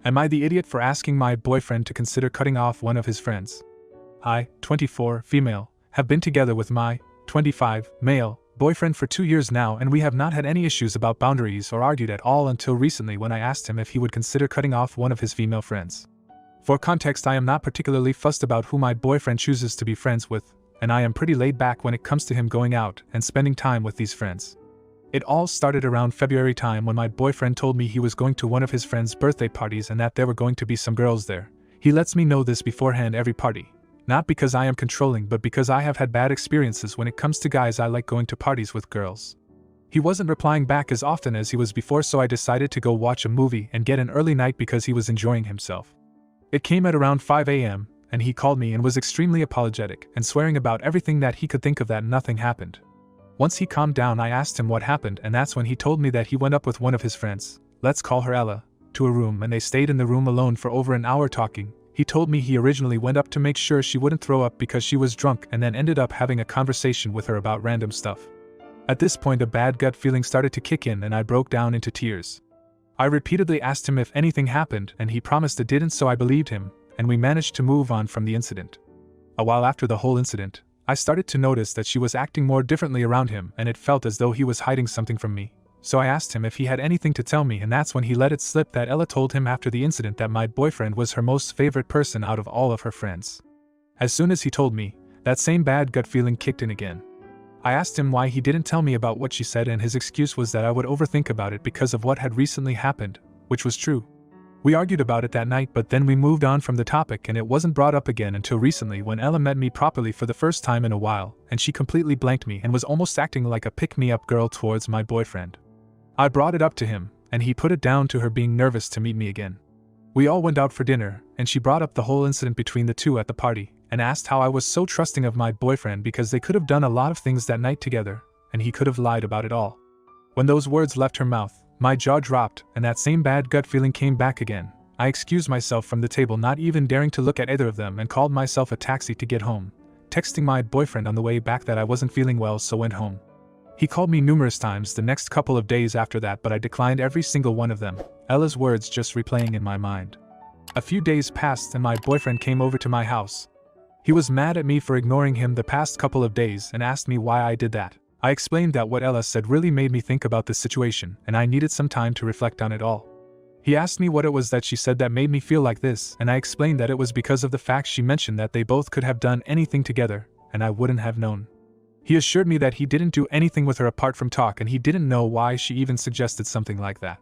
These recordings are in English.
Am I the idiot for asking my boyfriend to consider cutting off one of his friends? I, 24, female, have been together with my, 25, male, boyfriend for 2 years now, and we have not had any issues about boundaries or argued at all until recently when I asked him if he would consider cutting off one of his female friends. For context, I am not particularly fussed about who my boyfriend chooses to be friends with, and I am pretty laid back when it comes to him going out and spending time with these friends. It all started around February time when my boyfriend told me he was going to one of his friends' birthday parties and that there were going to be some girls there. He lets me know this beforehand every party. Not because I am controlling, but because I have had bad experiences when it comes to guys. I like going to parties with girls. He wasn't replying back as often as he was before, so I decided to go watch a movie and get an early night because he was enjoying himself. It came at around 5 a.m., and he called me and was extremely apologetic and swearing about everything that he could think of that nothing happened. Once he calmed down, I asked him what happened, and that's when he told me that he went up with one of his friends, let's call her Ella, to a room, and they stayed in the room alone for over an hour talking. He told me he originally went up to make sure she wouldn't throw up because she was drunk, and then ended up having a conversation with her about random stuff. At this point, a bad gut feeling started to kick in and I broke down into tears. I repeatedly asked him if anything happened, and he promised it didn't, so I believed him, and we managed to move on from the incident. A while after the whole incident, I started to notice that she was acting more differently around him, and it felt as though he was hiding something from me. So I asked him if he had anything to tell me, and that's when he let it slip that Ella told him after the incident that my boyfriend was her most favorite person out of all of her friends. As soon as he told me, that same bad gut feeling kicked in again. I asked him why he didn't tell me about what she said, and his excuse was that I would overthink about it because of what had recently happened, which was true. We argued about it that night, but then we moved on from the topic, and it wasn't brought up again until recently when Ella met me properly for the first time in a while, and she completely blanked me and was almost acting like a pick-me-up girl towards my boyfriend. I brought it up to him, and he put it down to her being nervous to meet me again. We all went out for dinner, and she brought up the whole incident between the two at the party, and asked how I was so trusting of my boyfriend because they could have done a lot of things that night together, and he could have lied about it all. When those words left her mouth, my jaw dropped, and that same bad gut feeling came back again. I excused myself from the table, not even daring to look at either of them, and called myself a taxi to get home, texting my boyfriend on the way back that I wasn't feeling well, so went home. He called me numerous times the next couple of days after that, but I declined every single one of them, Ella's words just replaying in my mind. A few days passed and my boyfriend came over to my house. He was mad at me for ignoring him the past couple of days and asked me why I did that. I explained that what Ella said really made me think about this situation, and I needed some time to reflect on it all. He asked me what it was that she said that made me feel like this, and I explained that it was because of the fact she mentioned that they both could have done anything together, and I wouldn't have known. He assured me that he didn't do anything with her apart from talk, and he didn't know why she even suggested something like that.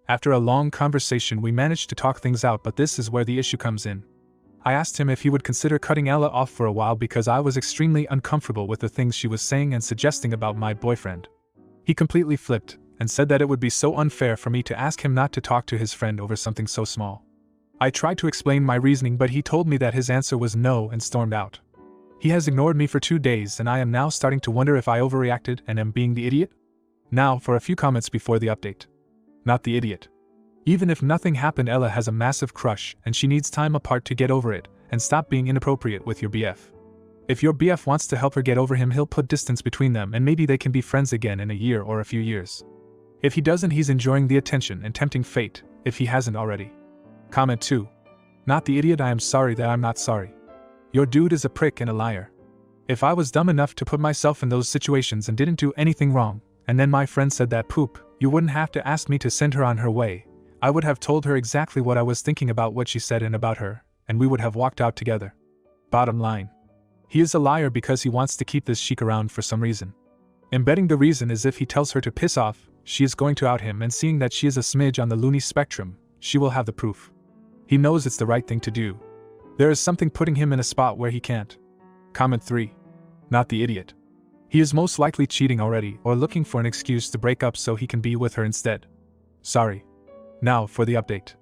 After a long conversation, we managed to talk things out, but this is where the issue comes in. I asked him if he would consider cutting Ella off for a while because I was extremely uncomfortable with the things she was saying and suggesting about my boyfriend. He completely flipped and said that it would be so unfair for me to ask him not to talk to his friend over something so small. I tried to explain my reasoning, but he told me that his answer was no and stormed out. He has ignored me for 2 days, and I am now starting to wonder if I overreacted and am being the idiot. Now for a few comments before the update. Not the idiot. Even if nothing happened, Ella has a massive crush and she needs time apart to get over it, and stop being inappropriate with your BF. If your BF wants to help her get over him, he'll put distance between them and maybe they can be friends again in a year or a few years. If he doesn't, he's enjoying the attention and tempting fate, if he hasn't already. Comment 2. Not the idiot. I am sorry that I'm not sorry. Your dude is a prick and a liar. If I was dumb enough to put myself in those situations and didn't do anything wrong, and then my friend said that poop, you wouldn't have to ask me to send her on her way. I would have told her exactly what I was thinking about what she said and about her, and we would have walked out together. Bottom line. He is a liar because he wants to keep this chick around for some reason. Embedding the reason is if he tells her to piss off, she is going to out him, and seeing that she is a smidge on the loony spectrum, she will have the proof. He knows it's the right thing to do. There is something putting him in a spot where he can't. Comment 3. Not the idiot. He is most likely cheating already or looking for an excuse to break up so he can be with her instead. Sorry. Now for the update.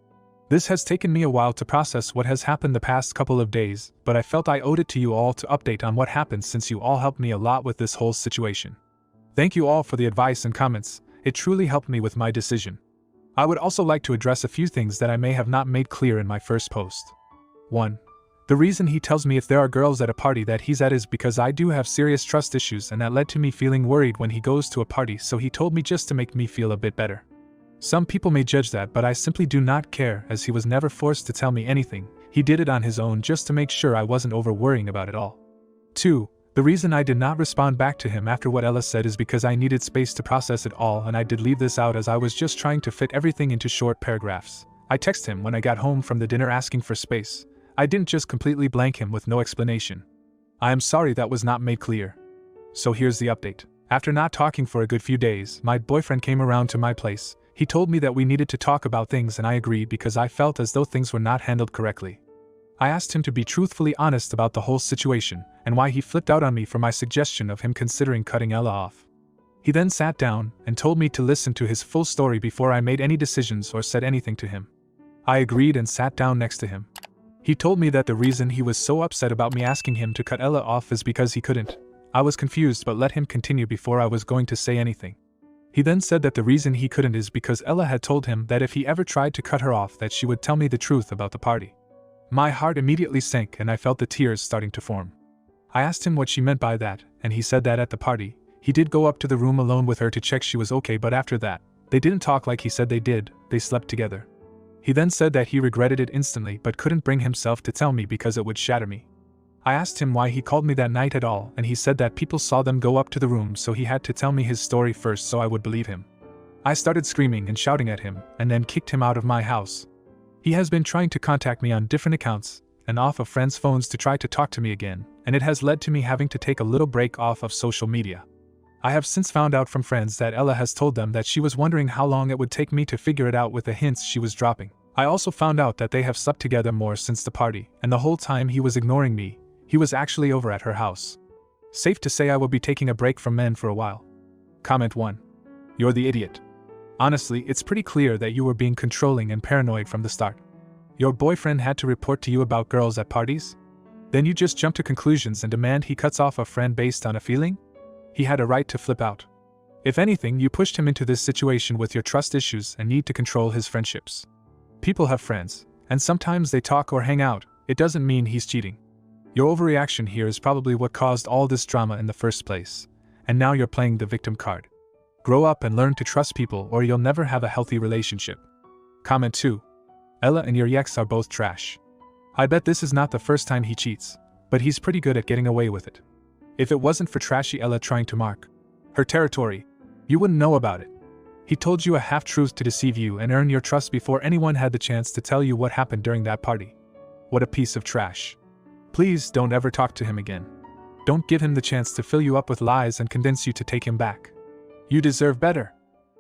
This has taken me a while to process what has happened the past couple of days, but I felt I owed it to you all to update on what happened since you all helped me a lot with this whole situation. Thank you all for the advice and comments, it truly helped me with my decision. I would also like to address a few things that I may have not made clear in my first post. 1. The reason he tells me if there are girls at a party that he's at is because I do have serious trust issues, and that led to me feeling worried when he goes to a party, so he told me just to make me feel a bit better. Some people may judge that, but I simply do not care, as he was never forced to tell me anything. He did it on his own just to make sure I wasn't over worrying about it all. 2. The reason I did not respond back to him after what Ella said is because I needed space to process it all, and I did leave this out as I was just trying to fit everything into short paragraphs. I texted him when I got home from the dinner asking for space. I didn't just completely blank him with no explanation. I am sorry that was not made clear. So here's the update. After not talking for a good few days, my boyfriend came around to my place. He told me that we needed to talk about things, and I agreed because I felt as though things were not handled correctly. I asked him to be truthfully honest about the whole situation, and why he flipped out on me for my suggestion of him considering cutting Ella off. He then sat down and told me to listen to his full story before I made any decisions or said anything to him. I agreed and sat down next to him. He told me that the reason he was so upset about me asking him to cut Ella off is because he couldn't. I was confused but let him continue before I was going to say anything. He then said that the reason he couldn't is because Ella had told him that if he ever tried to cut her off that she would tell me the truth about the party. My heart immediately sank and I felt the tears starting to form. I asked him what she meant by that, and he said that at the party, he did go up to the room alone with her to check she was okay, but after that, they didn't talk like he said they did, they slept together. He then said that he regretted it instantly but couldn't bring himself to tell me because it would shatter me. I asked him why he called me that night at all, and he said that people saw them go up to the room, so he had to tell me his story first so I would believe him. I started screaming and shouting at him, and then kicked him out of my house. He has been trying to contact me on different accounts, and off of friends' phones to try to talk to me again, and it has led to me having to take a little break off of social media. I have since found out from friends that Ella has told them that she was wondering how long it would take me to figure it out with the hints she was dropping. I also found out that they have slept together more since the party, and the whole time he was ignoring me, he was actually over at her house. Safe to say I will be taking a break from men for a while. Comment 1. You're the idiot. Honestly, it's pretty clear that you were being controlling and paranoid from the start. Your boyfriend had to report to you about girls at parties? Then you just jump to conclusions and demand he cuts off a friend based on a feeling? He had a right to flip out. If anything, you pushed him into this situation with your trust issues and need to control his friendships. People have friends, and sometimes they talk or hang out. It doesn't mean he's cheating. Your overreaction here is probably what caused all this drama in the first place, and now you're playing the victim card. Grow up and learn to trust people or you'll never have a healthy relationship. Comment 2. Ella and your ex are both trash. I bet this is not the first time he cheats, but he's pretty good at getting away with it. If it wasn't for trashy Ella trying to mark her territory, you wouldn't know about it. He told you a half-truth to deceive you and earn your trust before anyone had the chance to tell you what happened during that party. What a piece of trash. Please don't ever talk to him again. Don't give him the chance to fill you up with lies and convince you to take him back. You deserve better.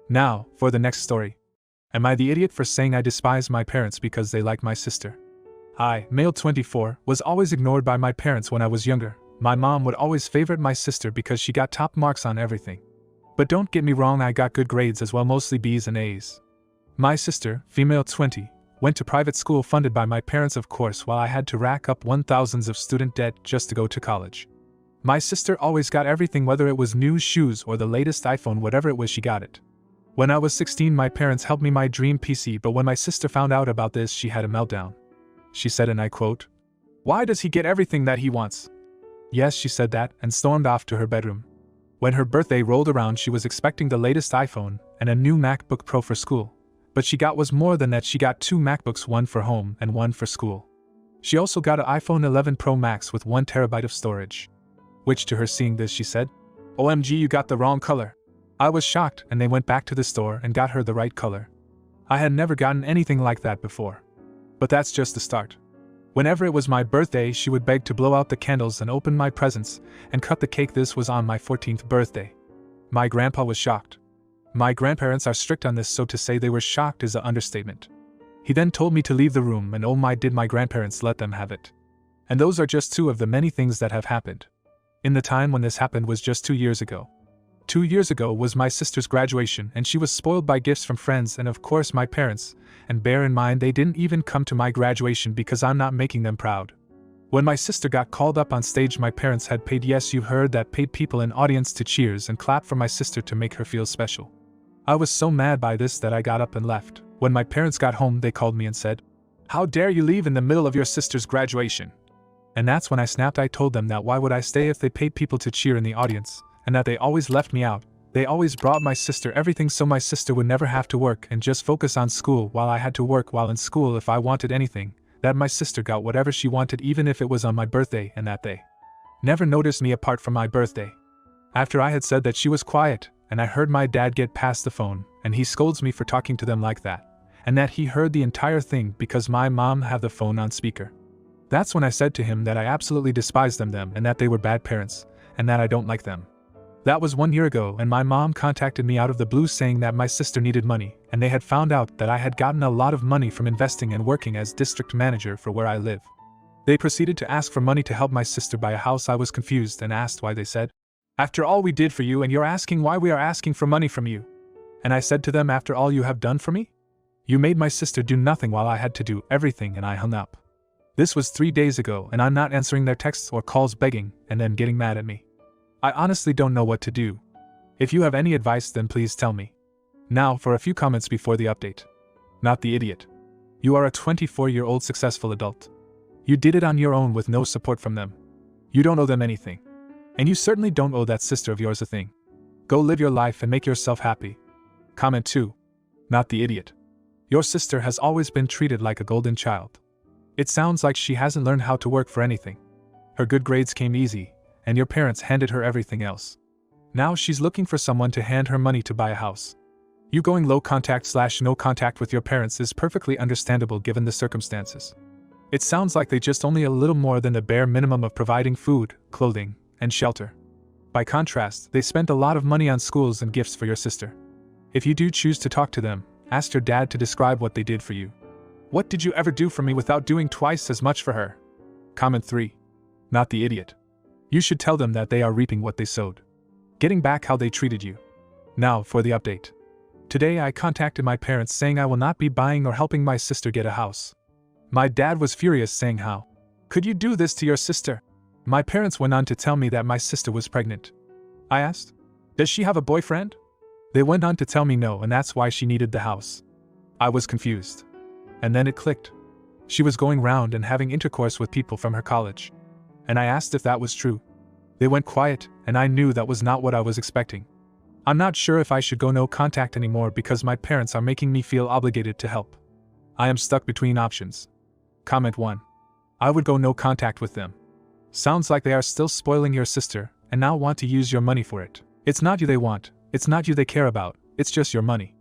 Now, for the next story. Am I the idiot for saying I despise my parents because they like my sister? I, male 24, was always ignored by my parents when I was younger. My mom would always favorite my sister because she got top marks on everything. But don't get me wrong, I got good grades as well, mostly B's and A's. My sister, female 20, went to private school funded by my parents, of course, while I had to rack up thousands of student debt just to go to college. My sister always got everything, whether it was new shoes or the latest iPhone, whatever it was, she got it. When I was 16, my parents helped me my dream PC, but when my sister found out about this, she had a meltdown. She said, and I quote, "Why does he get everything that he wants?" Yes, she said that, and stormed off to her bedroom. When her birthday rolled around, she was expecting the latest iPhone and a new MacBook Pro for school. But she got was more than that. She got 2 MacBooks, one for home and one for school. She also got an iPhone 11 Pro Max with 1 terabyte of storage. Which to her, seeing this, she said, "OMG, you got the wrong color." I was shocked, and they went back to the store and got her the right color. I had never gotten anything like that before. But that's just the start. Whenever it was my birthday, she would beg to blow out the candles and open my presents and cut the cake. This was on my 14th birthday. My grandpa was shocked. My grandparents are strict on this, so to say they were shocked is an understatement. He then told me to leave the room, and oh my, did my grandparents let them have it. And those are just 2 of the many things that have happened. In the time when this happened was just 2 years ago. 2 years ago was my sister's graduation, and she was spoiled by gifts from friends and of course my parents, and bear in mind they didn't even come to my graduation because I'm not making them proud. When my sister got called up on stage, my parents had paid, yes, you heard that, paid people in audience to cheers and clap for my sister to make her feel special. I was so mad by this that I got up and left. When my parents got home, they called me and said, "How dare you leave in the middle of your sister's graduation?" And that's when I snapped. I told them that why would I stay if they paid people to cheer in the audience, and that they always left me out, They always brought my sister everything so my sister would never have to work and just focus on school while I had to work while in school if I wanted anything, that my sister got whatever she wanted even if it was on my birthday and that they never noticed me apart from my birthday. After I had said that, she was quiet, and I heard my dad get past the phone, and he scolds me for talking to them like that, and that he heard the entire thing because my mom had the phone on speaker. That's when I said to him that I absolutely despised them and that they were bad parents, and that I don't like them. That was 1 year ago, and my mom contacted me out of the blue saying that my sister needed money, and they had found out that I had gotten a lot of money from investing and working as district manager for where I live. They proceeded to ask for money to help my sister buy a house. I was confused and asked why. They said, "After all we did for you, and you're asking why we are asking for money from you." And I said to them, "After all you have done for me? You made my sister do nothing while I had to do everything," and I hung up. This was 3 days ago, and I'm not answering their texts or calls begging and then getting mad at me. I honestly don't know what to do. If you have any advice, then please tell me. Now for a few comments before the update. Not the idiot. You are a 24-year-old successful adult. You did it on your own with no support from them. You don't owe them anything. And you certainly don't owe that sister of yours a thing. Go live your life and make yourself happy. Comment 2. Not the idiot. Your sister has always been treated like a golden child. It sounds like she hasn't learned how to work for anything. Her good grades came easy, and your parents handed her everything else. Now she's looking for someone to hand her money to buy a house. You going low contact/no contact with your parents is perfectly understandable given the circumstances. It sounds like they just only a little more than the bare minimum of providing food, clothing, and shelter. By contrast, they spent a lot of money on schools and gifts for your sister. If you do choose to talk to them, ask your dad to describe what they did for you. What did you ever do for me without doing twice as much for her? Comment 3. Not the idiot. You should tell them that they are reaping what they sowed. Getting back how they treated you. Now for the update. Today I contacted my parents saying I will not be buying or helping my sister get a house. My dad was furious, saying, "How could you do this to your sister?" My parents went on to tell me that my sister was pregnant. I asked, "Does she have a boyfriend?" They went on to tell me no, and that's why she needed the house. I was confused. And then it clicked. She was going round and having intercourse with people from her college. And I asked if that was true. They went quiet, and I knew that was not what I was expecting. I'm not sure if I should go no contact anymore because my parents are making me feel obligated to help. I am stuck between options. Comment 1. I would go no contact with them. Sounds like they are still spoiling your sister and now want to use your money for it. It's not you they want, it's not you they care about, it's just your money.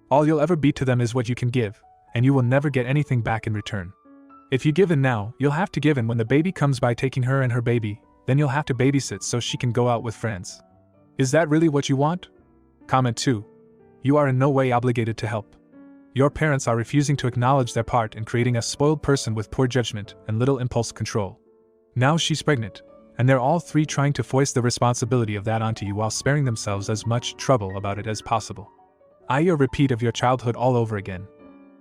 All you'll ever be to them is what you can give, and you will never get anything back in return. If you give in now, you'll have to give in when the baby comes by, taking her and her baby, then you'll have to babysit so she can go out with friends. Is that really what you want? Comment 2. You are in no way obligated to help. Your parents are refusing to acknowledge their part in creating a spoiled person with poor judgment and little impulse control. Now she's pregnant, and they're all three trying to foist the responsibility of that onto you while sparing themselves as much trouble about it as possible. A repeat of your childhood all over again.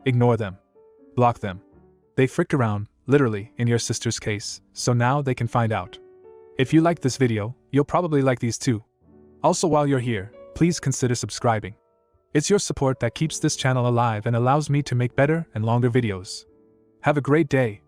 Ignore them. Block them. They fricked around, literally, in your sister's case, so now they can find out. If you liked this video, you'll probably like these too. Also, while you're here, please consider subscribing. It's your support that keeps this channel alive and allows me to make better and longer videos. Have a great day.